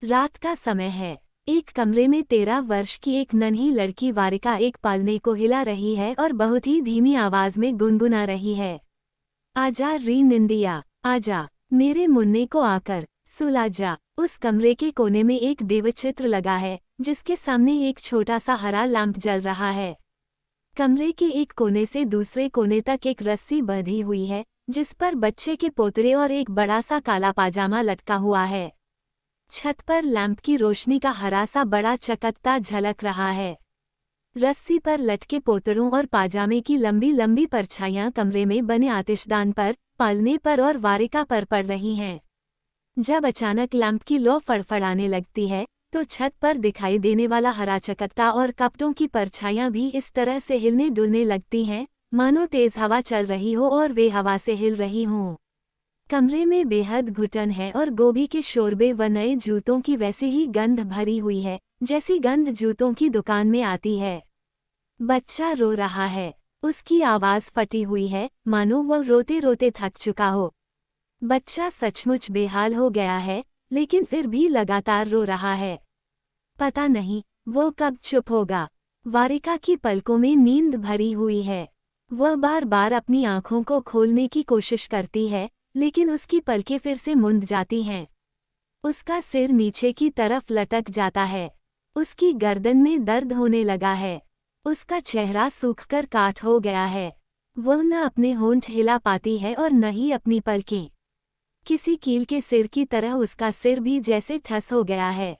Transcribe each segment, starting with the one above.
रात का समय है। एक कमरे में 13 वर्ष की एक नन्ही लड़की वारिका एक पालने को हिला रही है और बहुत ही धीमी आवाज में गुनगुना रही है। आजा री निंदिया, आजा मेरे मुन्ने को आकर सुला जा। उस कमरे के कोने में एक देवचित्र लगा है जिसके सामने एक छोटा सा हरा लैंप जल रहा है। कमरे के एक कोने से दूसरे कोने तक एक रस्सी बंधी हुई है जिस पर बच्चे के पोतरे और एक बड़ा सा काला पाजामा लटका हुआ है। छत पर लैंप की रोशनी का हरा सा बड़ा चकत्ता झलक रहा है। रस्सी पर लटके पोतरों और पाजामे की लंबी लंबी परछाइयां कमरे में बने आतिशदान पर, पालने पर और वारिका पर पड़ रही हैं। जब अचानक लैंप की लौ फड़फड़ाने लगती है तो छत पर दिखाई देने वाला हरा चकत्ता और कपड़ों की परछाइयां भी इस तरह से हिलने डुलने लगती हैं मानो तेज हवा चल रही हो और वे हवा से हिल रही हों। कमरे में बेहद घुटन है और गोभी के शोरबे व नए जूतों की वैसे ही गंध भरी हुई है जैसी गंध जूतों की दुकान में आती है। बच्चा रो रहा है। उसकी आवाज फटी हुई है मानो वह रोते रोते थक चुका हो। बच्चा सचमुच बेहाल हो गया है लेकिन फिर भी लगातार रो रहा है। पता नहीं वो कब चुप होगा। वारिका की पलकों में नींद भरी हुई है। वह बार बार अपनी आंखों को खोलने की कोशिश करती है लेकिन उसकी पलकें फिर से मुंद जाती हैं। उसका सिर नीचे की तरफ लटक जाता है। उसकी गर्दन में दर्द होने लगा है। उसका चेहरा सूखकर काठ हो गया है। वह न अपने होंठ हिला पाती है और न ही अपनी पलकें। किसी कील के सिर की तरह उसका सिर भी जैसे ठस हो गया है।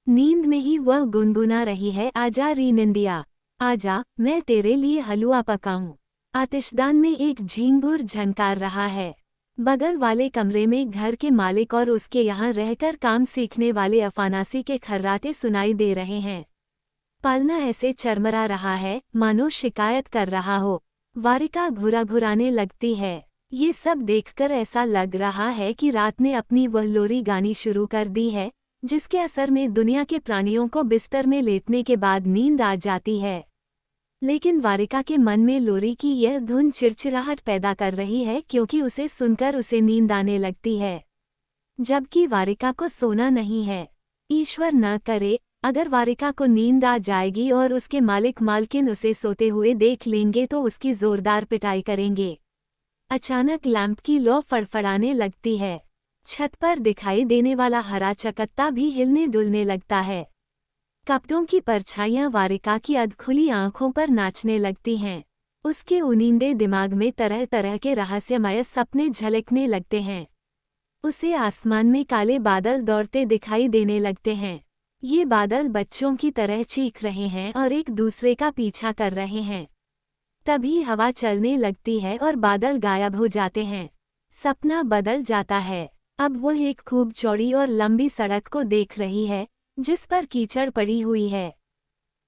नींद में ही वह गुनगुना रही है, आजा री निंदिया, आजा मैं तेरे लिए हलवा पकाऊं। आतिशदान में एक झींगुर झनकार रहा है। बगल वाले कमरे में घर के मालिक और उसके यहाँ रहकर काम सीखने वाले अफानासी के खर्राटे सुनाई दे रहे हैं। पालना ऐसे चरमरा रहा है मानो शिकायत कर रहा हो। वारिका घुराघुराने लगती है। ये सब देखकर ऐसा लग रहा है कि रात ने अपनी वह लोरी गानी शुरू कर दी है जिसके असर में दुनिया के प्राणियों को बिस्तर में लेटने के बाद नींद आ जाती है। लेकिन वारिका के मन में लोरी की यह धुन चिड़चिड़ाहट पैदा कर रही है क्योंकि उसे सुनकर उसे नींद आने लगती है जबकि वारिका को सोना नहीं है। ईश्वर न करे अगर वारिका को नींद आ जाएगी और उसके मालिक मालकिन उसे सोते हुए देख लेंगे तो उसकी जोरदार पिटाई करेंगे। अचानक लैंप की लौ फड़फड़ाने लगती है। छत पर दिखाई देने वाला हरा चकत्ता भी हिलने डुलने लगता है। कपड़ों की परछाइयां वारिका की अधखुली आंखों पर नाचने लगती हैं। उसके उनींदे दिमाग में तरह तरह के रहस्यमय सपने झलकने लगते हैं। उसे आसमान में काले बादल दौड़ते दिखाई देने लगते हैं। ये बादल बच्चों की तरह चीख रहे हैं और एक दूसरे का पीछा कर रहे हैं। तभी हवा चलने लगती है और बादल गायब हो जाते हैं। सपना बदल जाता है। अब वह एक खूब चौड़ी और लंबी सड़क को देख रही है जिस पर कीचड़ पड़ी हुई है।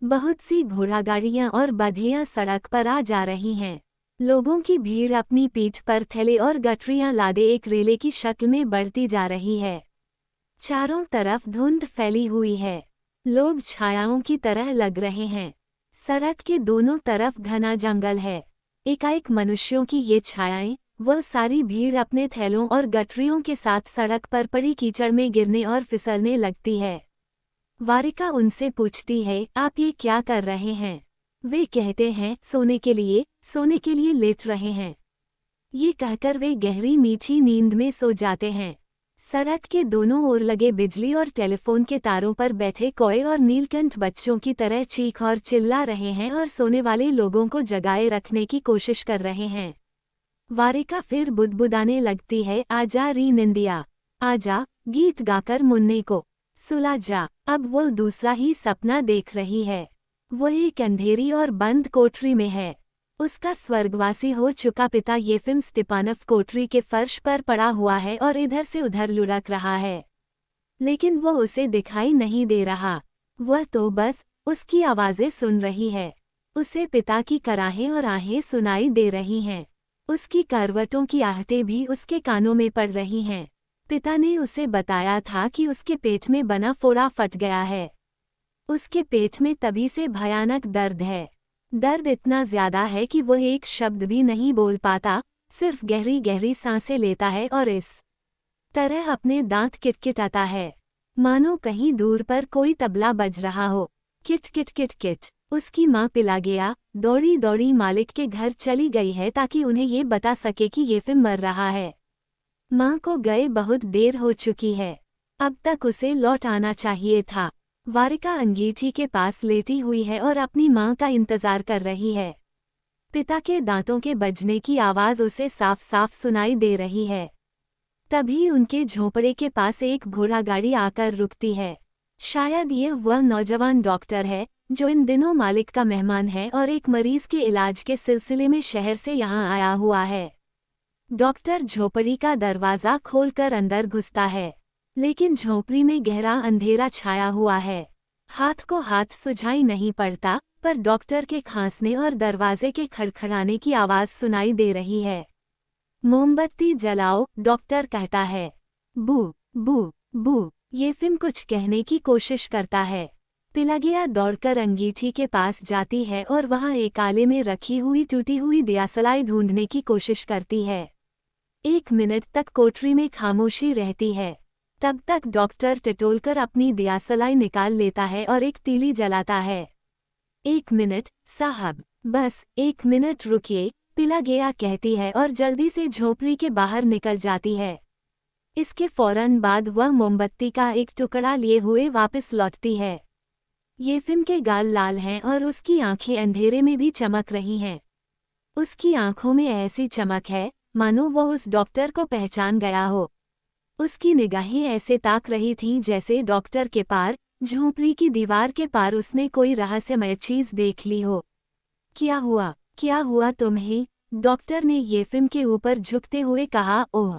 बहुत सी घोड़ागाड़ियां और बधियां सड़क पर आ जा रही हैं। लोगों की भीड़ अपनी पीठ पर थैले और गठरियां लादे एक रेले की शक्ल में बढ़ती जा रही है। चारों तरफ धुंध फैली हुई है। लोग छायाओं की तरह लग रहे हैं। सड़क के दोनों तरफ घना जंगल है। एकाएक मनुष्यों की ये छायाएं, वह सारी भीड़ अपने थैलों और गठरियों के साथ सड़क पर पड़ी कीचड़ में गिरने और फिसलने लगती है। वारिका उनसे पूछती है, आप ये क्या कर रहे हैं? वे कहते हैं, सोने के लिए लेट रहे हैं। ये कहकर वे गहरी मीठी नींद में सो जाते हैं। सड़क के दोनों ओर लगे बिजली और टेलीफोन के तारों पर बैठे कौए और नीलकंठ बच्चों की तरह चीख और चिल्ला रहे हैं और सोने वाले लोगों को जगाए रखने की कोशिश कर रहे हैं। वारिका फिर बुदबुदाने लगती है, आजा री निंदिया, आजा गीत गाकर मुन्ने को सुला जा। अब वो दूसरा ही सपना देख रही है। वह एक अंधेरी और बंद कोठरी में है। उसका स्वर्गवासी हो चुका पिता येफिम स्टेपानव कोठरी के फर्श पर पड़ा हुआ है और इधर से उधर लुढ़क रहा है। लेकिन वो उसे दिखाई नहीं दे रहा। वह तो बस उसकी आवाज़ें सुन रही है। उसे पिता की कराहें और आहें सुनाई दे रही हैं। उसकी करवटों की आहटें भी उसके कानों में पड़ रही हैं। पिता ने उसे बताया था कि उसके पेट में बना फोड़ा फट गया है। उसके पेट में तभी से भयानक दर्द है। दर्द इतना ज्यादा है कि वह एक शब्द भी नहीं बोल पाता, सिर्फ गहरी गहरी सांसें लेता है और इस तरह अपने दांत किटकिटाता है। मानो कहीं दूर पर कोई तबला बज रहा हो। Kit kit kit kit. उसकी माँ पिलागिया दौड़ी दौड़ी मालिक के घर चली गई है ताकि उन्हें ये बता सके कि येफिम मर रहा है। माँ को गए बहुत देर हो चुकी है, अब तक उसे लौट आना चाहिए था। वारिका अंगीठी के पास लेटी हुई है और अपनी माँ का इंतजार कर रही है। पिता के दांतों के बजने की आवाज़ उसे साफ साफ सुनाई दे रही है। तभी उनके झोंपड़े के पास एक घोड़ा गाड़ी आकर रुकती है। शायद ये वह नौजवान डॉक्टर है जो इन दिनों मालिक का मेहमान है और एक मरीज के इलाज के सिलसिले में शहर से यहाँ आया हुआ है। डॉक्टर झोपड़ी का दरवाज़ा खोलकर अंदर घुसता है, लेकिन झोपड़ी में गहरा अंधेरा छाया हुआ है। हाथ को हाथ सुझाई नहीं पड़ता, पर डॉक्टर के खांसने और दरवाजे के खड़खड़ाने की आवाज़ सुनाई दे रही है। मोमबत्ती जलाओ, डॉक्टर कहता है। बू बू बू। येफिम कुछ कहने की कोशिश करता है। पिलागिया दौड़कर अंगीठी के पास जाती है और वहां एक आले में रखी हुई टूटी हुई दियासलाई ढूंढने की कोशिश करती है। 1 मिनट तक कोठरी में खामोशी रहती है। तब तक डॉक्टर टिटोलकर अपनी दियासलाई निकाल लेता है और एक तीली जलाता है। 1 मिनट साहब, बस 1 मिनट रुकिए, पिलागिया कहती है और जल्दी से झोपड़ी के बाहर निकल जाती है। इसके फौरन बाद वह मोमबत्ती का एक टुकड़ा लिए हुए वापस लौटती है। येफिम के गाल लाल हैं और उसकी आंखें अंधेरे में भी चमक रही हैं। उसकी आंखों में ऐसी चमक है मानो वह उस डॉक्टर को पहचान गया हो। उसकी निगाहें ऐसे ताक रही थीं जैसे डॉक्टर के पार, झोंपड़ी की दीवार के पार उसने कोई रहस्यमय चीज देख ली हो। क्या हुआ तुम्हें? डॉक्टर ने येफिम के ऊपर झुकते हुए कहा। ओह,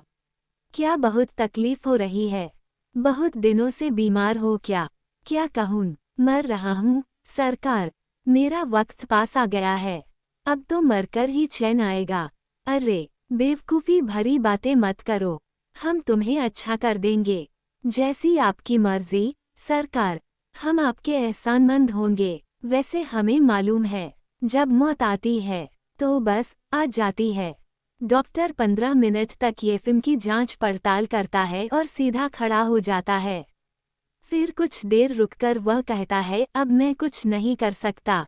क्या बहुत तकलीफ हो रही है? बहुत दिनों से बीमार हो क्या? क्या कहूँ, मर रहा हूँ सरकार, मेरा वक्त पास आ गया है, अब तो मरकर ही चैन आएगा। अरे बेवकूफ़ी भरी बातें मत करो, हम तुम्हें अच्छा कर देंगे, जैसी आपकी मर्जी सरकार, हम आपके एहसानमंद होंगे। वैसे हमें मालूम है जब मौत आती है तो बस आ जाती है। डॉक्टर 15 मिनट तक येफिम की जांच पड़ताल करता है और सीधा खड़ा हो जाता है। फिर कुछ देर रुककर वह कहता है, अब मैं कुछ नहीं कर सकता,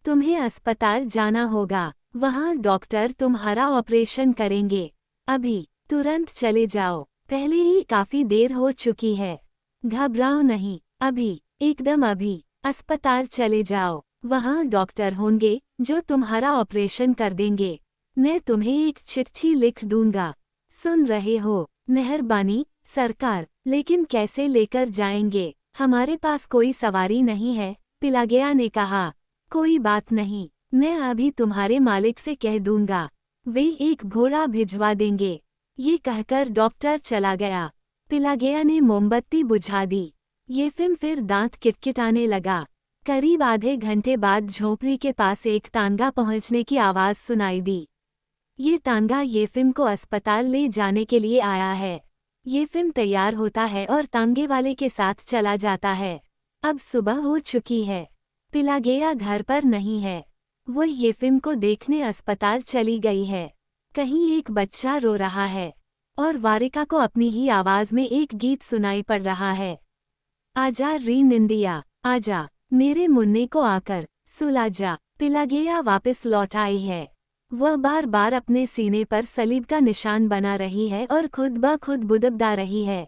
तुम्हें अस्पताल जाना होगा, वहाँ डॉक्टर तुम्हारा ऑपरेशन करेंगे। अभी तुरंत चले जाओ, पहले ही काफ़ी देर हो चुकी है। घबराओ नहीं, अभी एकदम अभी अस्पताल चले जाओ, वहाँ डॉक्टर होंगे जो तुम्हारा ऑपरेशन कर देंगे। मैं तुम्हें एक चिट्ठी लिख दूंगा, सुन रहे हो? मेहरबानी सरकार, लेकिन कैसे लेकर जाएंगे? हमारे पास कोई सवारी नहीं है, पिलागिया ने कहा। कोई बात नहीं, मैं अभी तुम्हारे मालिक से कह दूंगा, वे एक घोड़ा भिजवा देंगे। ये कहकर डॉक्टर चला गया। पिलागिया ने मोमबत्ती बुझा दी। येफिम फिर दांत किटकिटाने लगा। करीब आधे घंटे बाद झोपड़ी के पास एक तांगा पहुंचने की आवाज़ सुनाई दी। ये तांगा येफिम को अस्पताल ले जाने के लिए आया है। येफिम तैयार होता है और तांगे वाले के साथ चला जाता है। अब सुबह हो चुकी है, पिलागिया घर पर नहीं है, वो येफिम को देखने अस्पताल चली गई है। कहीं एक बच्चा रो रहा है और वारिका को अपनी ही आवाज़ में एक गीत सुनाई पड़ रहा है। आजा री निंदिया, आजा मेरे मुन्ने को आकर सुला जा। पिलागिया वापस लौट आई है। वह बार बार अपने सीने पर सलीब का निशान बना रही है और खुद ब खुद बुदबुदा रही है।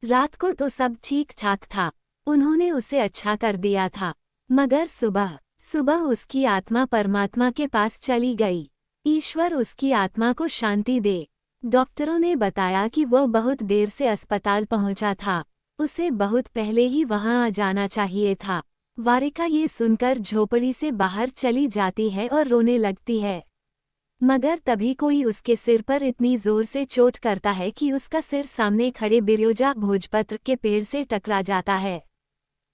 रात को तो सब ठीक ठाक था, उन्होंने उसे अच्छा कर दिया था, मगर सुबह सुबह उसकी आत्मा परमात्मा के पास चली गई। ईश्वर उसकी आत्मा को शांति दे। डॉक्टरों ने बताया कि वह बहुत देर से अस्पताल पहुंचा था, उसे बहुत पहले ही वहां आ जाना चाहिए था। वारिका ये सुनकर झोपड़ी से बाहर चली जाती है और रोने लगती है, मगर तभी कोई उसके सिर पर इतनी जोर से चोट करता है कि उसका सिर सामने खड़े बिरयोजा भोजपत्र के पेड़ से टकरा जाता है।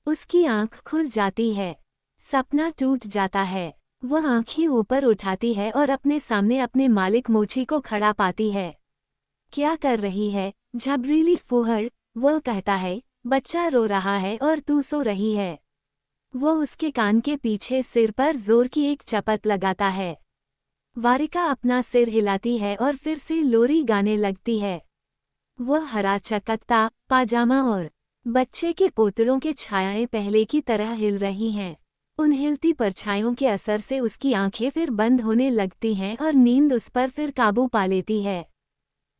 उसकी आंख खुल जाती है, सपना टूट जाता है। वह आंखें ऊपर उठाती है और अपने सामने अपने मालिक मोची को खड़ा पाती है। क्या कर रही है झबरीली फूहड़? वह कहता है, बच्चा रो रहा है और तू सो रही है। वो उसके कान के पीछे सिर पर जोर की एक चपत लगाता है। वारिका अपना सिर हिलाती है और फिर से लोरी गाने लगती है। वह हरा चकत्ता पाजामा और बच्चे के पोतड़ों के छायाएं पहले की तरह हिल रही हैं। उन हिलती परछाइयों के असर से उसकी आंखें फिर बंद होने लगती हैं और नींद उस पर फिर काबू पा लेती है।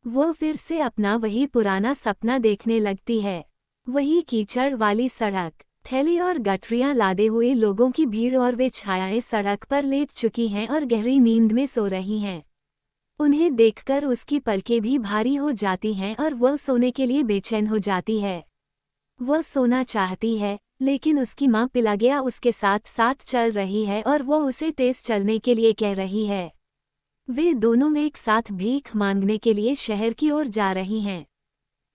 वो फिर से अपना वही पुराना सपना देखने लगती है। वही कीचड़ वाली सड़क, थैली और गठरियां लादे हुए लोगों की भीड़ और वे छायाएं सड़क पर लेट चुकी हैं और गहरी नींद में सो रही हैं। उन्हें देखकर उसकी पलकें भी भारी हो जाती हैं और वह सोने के लिए बेचैन हो जाती है। वह सोना चाहती है, लेकिन उसकी माँ पिलागिया उसके साथ साथ चल रही है और वो उसे तेज चलने के लिए कह रही है। वे दोनों एक साथ भीख मांगने के लिए शहर की ओर जा रही हैं।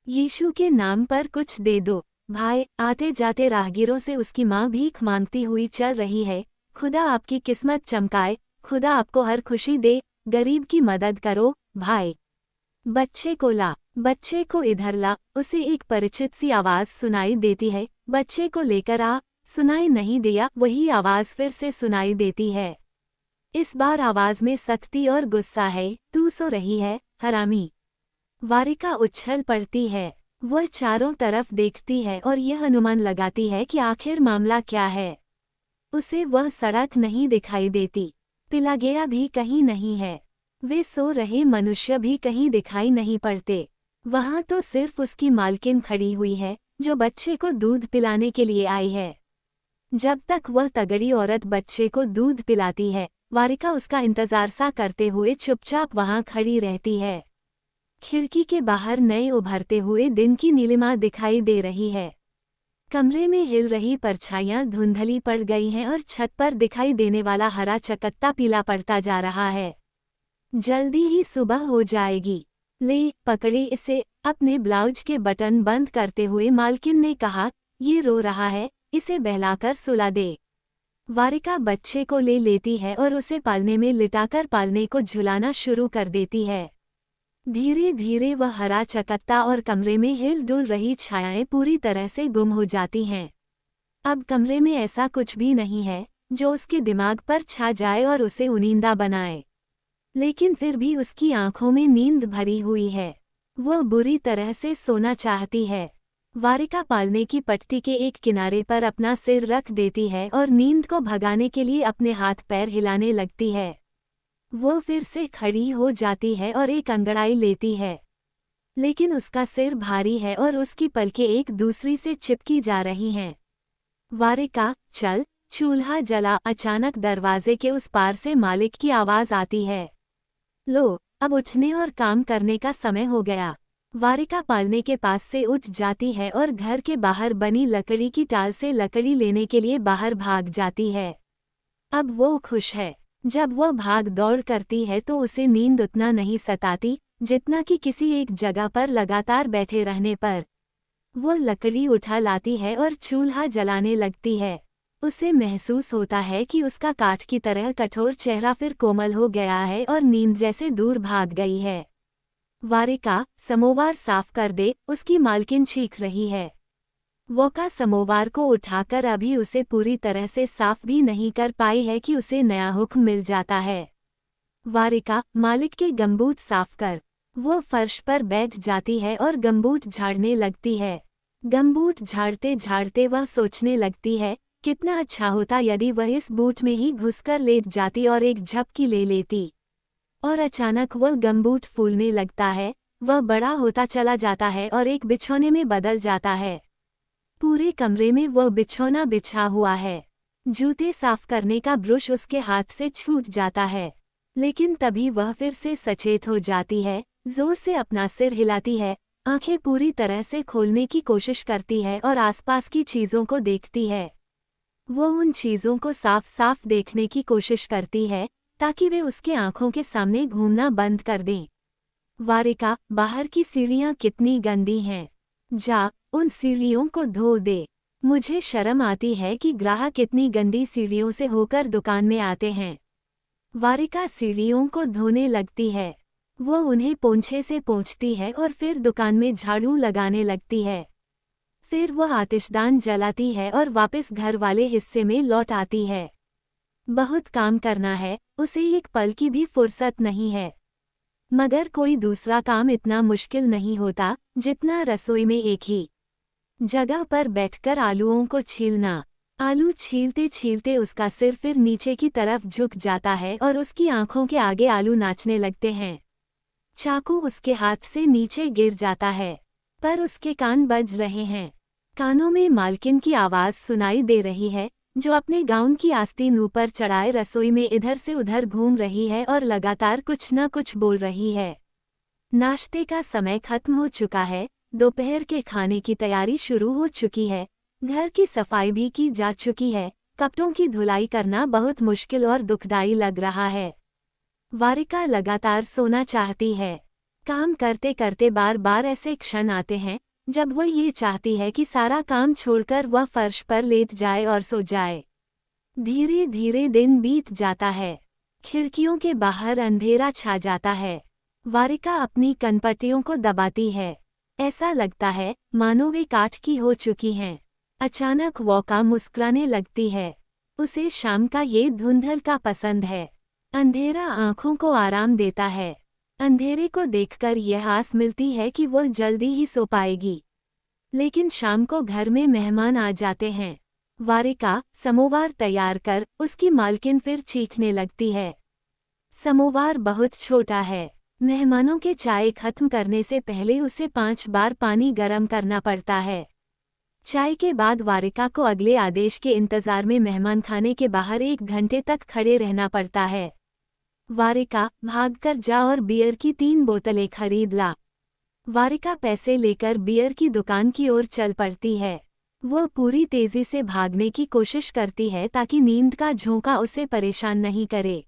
यीशु के नाम पर कुछ दे दो भाई, आते जाते राहगीरों से उसकी माँ भीख मांगती हुई चल रही है। खुदा आपकी किस्मत चमकाए, खुदा आपको हर खुशी दे, गरीब की मदद करो भाई। बच्चे को ला, बच्चे को इधर ला, उसे एक परिचित सी आवाज सुनाई देती है। बच्चे को लेकर आ। सुनाई नहीं दिया, वही आवाज फिर से सुनाई देती है। इस बार आवाज में सख्ती और गुस्सा है। तू सो रही है हरामी। वारिका उछल पड़ती है। वह चारों तरफ देखती है और यह अनुमान लगाती है कि आखिर मामला क्या है। उसे वह सड़क नहीं दिखाई देती, पिलागिया भी कहीं नहीं है, वे सो रहे मनुष्य भी कहीं दिखाई नहीं पड़ते। वहां तो सिर्फ उसकी मालकिन खड़ी हुई है, जो बच्चे को दूध पिलाने के लिए आई है। जब तक वह तगड़ी औरत बच्चे को दूध पिलाती है, वारिका उसका इंतजार सा करते हुए चुपचाप वहां खड़ी रहती है। खिड़की के बाहर नए उभरते हुए दिन की नीलिमा दिखाई दे रही है। कमरे में हिल रही परछाइयां धुंधली पड़ गई हैं और छत पर दिखाई देने वाला हरा चकत्ता पीला पड़ता जा रहा है। जल्दी ही सुबह हो जाएगी। ले, पकड़े इसे। अपने ब्लाउज के बटन बंद करते हुए मालकिन ने कहा, ये रो रहा है, इसे बहलाकर सुला दे। वारिका बच्चे को ले लेती है और उसे पालने में लिटाकर पालने को झुलाना शुरू कर देती है। धीरे धीरे वह हरा चकत्ता और कमरे में हिल डुल रही छायाएं पूरी तरह से गुम हो जाती हैं। अब कमरे में ऐसा कुछ भी नहीं है जो उसके दिमाग पर छा जाए और उसे उनींदा बनाए। लेकिन फिर भी उसकी आंखों में नींद भरी हुई है। वह बुरी तरह से सोना चाहती है। वारिका पालने की पट्टी के एक किनारे पर अपना सिर रख देती है और नींद को भगाने के लिए अपने हाथ पैर हिलाने लगती है। वो फिर से खड़ी हो जाती है और एक अंगड़ाई लेती है, लेकिन उसका सिर भारी है और उसकी पलकें एक दूसरी से चिपकी जा रही हैं। वारिका, चल, चूल्हा जला। अचानक दरवाजे के उस पार से मालिक की आवाज आती है। लो, अब उठने और काम करने का समय हो गया। वारिका पालने के पास से उठ जाती है और घर के बाहर बनी लकड़ी की टाल से लकड़ी लेने के लिए बाहर भाग जाती है। अब वो खुश है। जब वह भाग दौड़ करती है तो उसे नींद उतना नहीं सताती जितना कि किसी एक जगह पर लगातार बैठे रहने पर। वो लकड़ी उठा लाती है और चूल्हा जलाने लगती है। उसे महसूस होता है कि उसका काठ की तरह कठोर चेहरा फिर कोमल हो गया है और नींद जैसे दूर भाग गई है। वारिका, समोवार साफ कर दे, उसकी मालकिन चीख रही है। वोका समोवार को उठाकर अभी उसे पूरी तरह से साफ भी नहीं कर पाई है कि उसे नया हुक्म मिल जाता है। वारिका, मालिक के गंबूट साफ कर। वो फर्श पर बैठ जाती है और गंबूट झाड़ने लगती है। गंबूट झाड़ते झाड़ते वह सोचने लगती है, कितना अच्छा होता यदि वह इस बूट में ही घुसकर लेट जाती और एक झपकी ले लेती। और अचानक वह गंबूट फूलने लगता है, वह बड़ा होता चला जाता है और एक बिछौने में बदल जाता है। पूरे कमरे में वह बिछौना बिछा हुआ है। जूते साफ करने का ब्रश उसके हाथ से छूट जाता है, लेकिन तभी वह फिर से सचेत हो जाती है, जोर से अपना सिर हिलाती है, आंखें पूरी तरह से खोलने की कोशिश करती है और आसपास की चीज़ों को देखती है। वो उन चीज़ों को साफ साफ देखने की कोशिश करती है ताकि वे उसके आंखों के सामने घूमना बंद कर दें। वारिका, बाहर की सीढ़ियाँ कितनी गंदी हैं। जा, उन सीढ़ियों को धो दे। मुझे शर्म आती है कि ग्राहक इतनी गंदी सीढ़ियों से होकर दुकान में आते हैं। वारिका सीढ़ियों को धोने लगती है। वो उन्हें पोंछे से पोंछती है और फिर दुकान में झाड़ू लगाने लगती है। फिर वह आतिशदान जलाती है और वापस घर वाले हिस्से में लौट आती है। बहुत काम करना है, उसे एक पल की भी फुर्सत नहीं है। मगर कोई दूसरा काम इतना मुश्किल नहीं होता जितना रसोई में एक ही जगह पर बैठकर आलूओं को छीलना। आलू छीलते छीलते उसका सिर फिर नीचे की तरफ झुक जाता है और उसकी आंखों के आगे आलू नाचने लगते हैं। चाकू उसके हाथ से नीचे गिर जाता है, पर उसके कान बज रहे हैं। कानों में मालकिन की आवाज़ सुनाई दे रही है, जो अपने गाउन की आस्तीन ऊपर चढ़ाए रसोई में इधर से उधर घूम रही है और लगातार कुछ न कुछ बोल रही है। नाश्ते का समय खत्म हो चुका है, दोपहर के खाने की तैयारी शुरू हो चुकी है, घर की सफाई भी की जा चुकी है। कपड़ों की धुलाई करना बहुत मुश्किल और दुखदाई लग रहा है। वारिका लगातार सोना चाहती है। काम करते करते बार बार ऐसे क्षण आते हैं जब वह ये चाहती है कि सारा काम छोड़कर वह फर्श पर लेट जाए और सो जाए। धीरे धीरे दिन बीत जाता है। खिड़कियों के बाहर अंधेरा छा जाता है। वारिका अपनी कनपट्टियों को दबाती है। ऐसा लगता है मानो वे काठ की हो चुकी हैं। अचानक वोका मुस्कुराने लगती है। उसे शाम का ये धुंधल का पसंद है। अंधेरा आंखों को आराम देता है। अंधेरे को देखकर यह आस मिलती है कि वह जल्दी ही सो पाएगी। लेकिन शाम को घर में मेहमान आ जाते हैं। वारिका समोवार तैयार कर, उसकी मालकिन फिर चीखने लगती है। समोवार बहुत छोटा है। मेहमानों के चाय खत्म करने से पहले उसे 5 बार पानी गर्म करना पड़ता है। चाय के बाद वारिका को अगले आदेश के इंतजार में मेहमान खाने के बाहर 1 घंटे तक खड़े रहना पड़ता है। वारिका, भागकर जा और बियर की 3 बोतलें खरीद ला। वारिका पैसे लेकर बियर की दुकान की ओर चल पड़ती है। वह पूरी तेजी से भागने की कोशिश करती है ताकि नींद का झोंका उसे परेशान नहीं करे।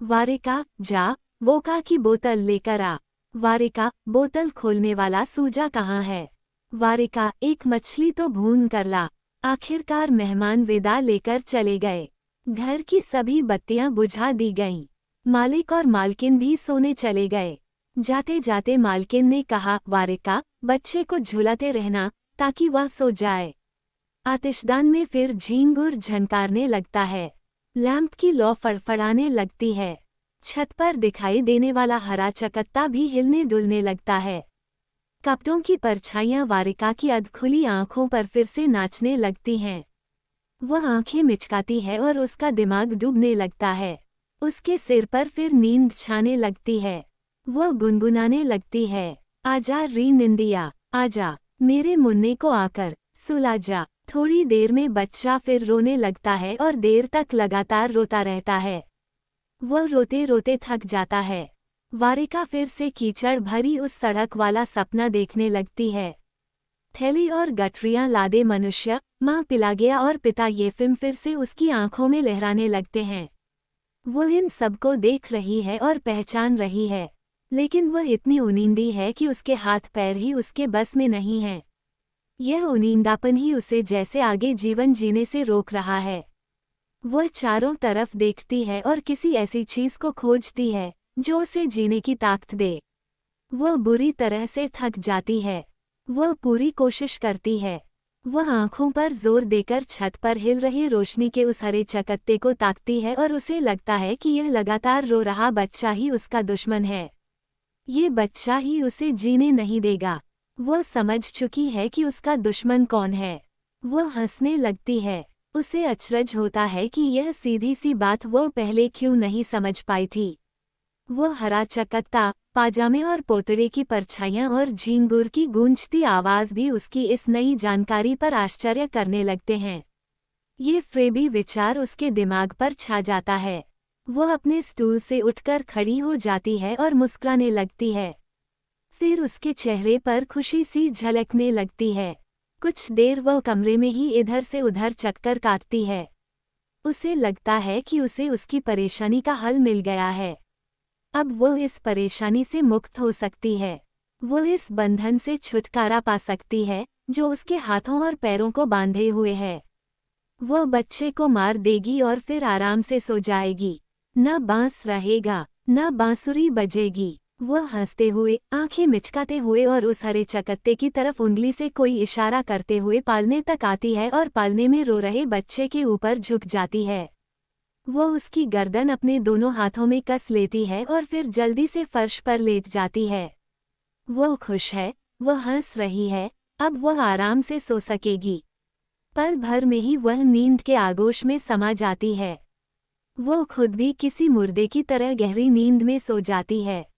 वारिका, जा, वोका की बोतल लेकर आ। वारिका, बोतल खोलने वाला सूजा कहाँ है? वारिका, एक मछली तो भून कर ला। आखिरकार मेहमान विदा लेकर चले गए। घर की सभी बत्तियां बुझा दी गईं। मालिक और मालकिन भी सोने चले गए। जाते जाते मालकिन ने कहा, वारिका, बच्चे को झुलाते रहना ताकि वह सो जाए। आतिशदान में फिर झींगुर झनकारने लगता है। लैंप की लौ फड़फड़ाने लगती है। छत पर दिखाई देने वाला हरा चकत्ता भी हिलने डुलने लगता है। कपड़ों की परछाइयां वारिका की अधखुली आंखों पर फिर से नाचने लगती हैं। वह आंखें मिचकाती है और उसका दिमाग डूबने लगता है। उसके सिर पर फिर नींद छाने लगती है। वह गुनगुनाने लगती है, आजा री निंदिया, आजा, मेरे मुन्ने को आकर सुला जा। थोड़ी देर में बच्चा फिर रोने लगता है और देर तक लगातार रोता रहता है। वह रोते रोते थक जाता है। वारिका फिर से कीचड़ भरी उस सड़क वाला सपना देखने लगती है। थैली और गठरियां लादे मनुष्य, माँ पिला गया और पिता, ये फिल्म फिर से उसकी आंखों में लहराने लगते हैं। वह इन सबको देख रही है और पहचान रही है, लेकिन वह इतनी उनींदी है कि उसके हाथ पैर ही उसके बस में नहीं हैं। यह उनींदापन ही उसे जैसे आगे जीवन जीने से रोक रहा है। वह चारों तरफ देखती है और किसी ऐसी चीज को खोजती है जो उसे जीने की ताकत दे। वह बुरी तरह से थक जाती है। वह पूरी कोशिश करती है। वह आंखों पर जोर देकर छत पर हिल रही रोशनी के उस हरे चकत्ते को ताकती है और उसे लगता है कि यह लगातार रो रहा बच्चा ही उसका दुश्मन है। ये बच्चा ही उसे जीने नहीं देगा। वह समझ चुकी है कि उसका दुश्मन कौन है। वह हंसने लगती है। उसे अचरज होता है कि यह सीधी सी बात वह पहले क्यों नहीं समझ पाई थी। वह हरा चकत्ता, पाजामे और पोतड़े की परछाइयां और झींगुर की गूंजती आवाज भी उसकी इस नई जानकारी पर आश्चर्य करने लगते हैं। ये फ्रेबी विचार उसके दिमाग पर छा जाता है। वह अपने स्टूल से उठकर खड़ी हो जाती है और मुस्कुराने लगती है। फिर उसके चेहरे पर खुशी सी झलकने लगती है। कुछ देर वह कमरे में ही इधर से उधर चक्कर काटती है। उसे लगता है कि उसे उसकी परेशानी का हल मिल गया है। अब वह इस परेशानी से मुक्त हो सकती है। वह इस बंधन से छुटकारा पा सकती है जो उसके हाथों और पैरों को बांधे हुए है। वह बच्चे को मार देगी और फिर आराम से सो जाएगी। न बांस रहेगा, न बांसुरी बजेगी। वह हंसते हुए, आंखें मिचकाते हुए और उस हरे चकत्ते की तरफ उंगली से कोई इशारा करते हुए पालने तक आती है और पालने में रो रहे बच्चे के ऊपर झुक जाती है। वह उसकी गर्दन अपने दोनों हाथों में कस लेती है और फिर जल्दी से फर्श पर लेट जाती है। वह खुश है, वह हंस रही है, अब वह आराम से सो सकेगी। पल भर में ही वह नींद के आगोश में समा जाती है। वो खुद भी किसी मुर्दे की तरह गहरी नींद में सो जाती है।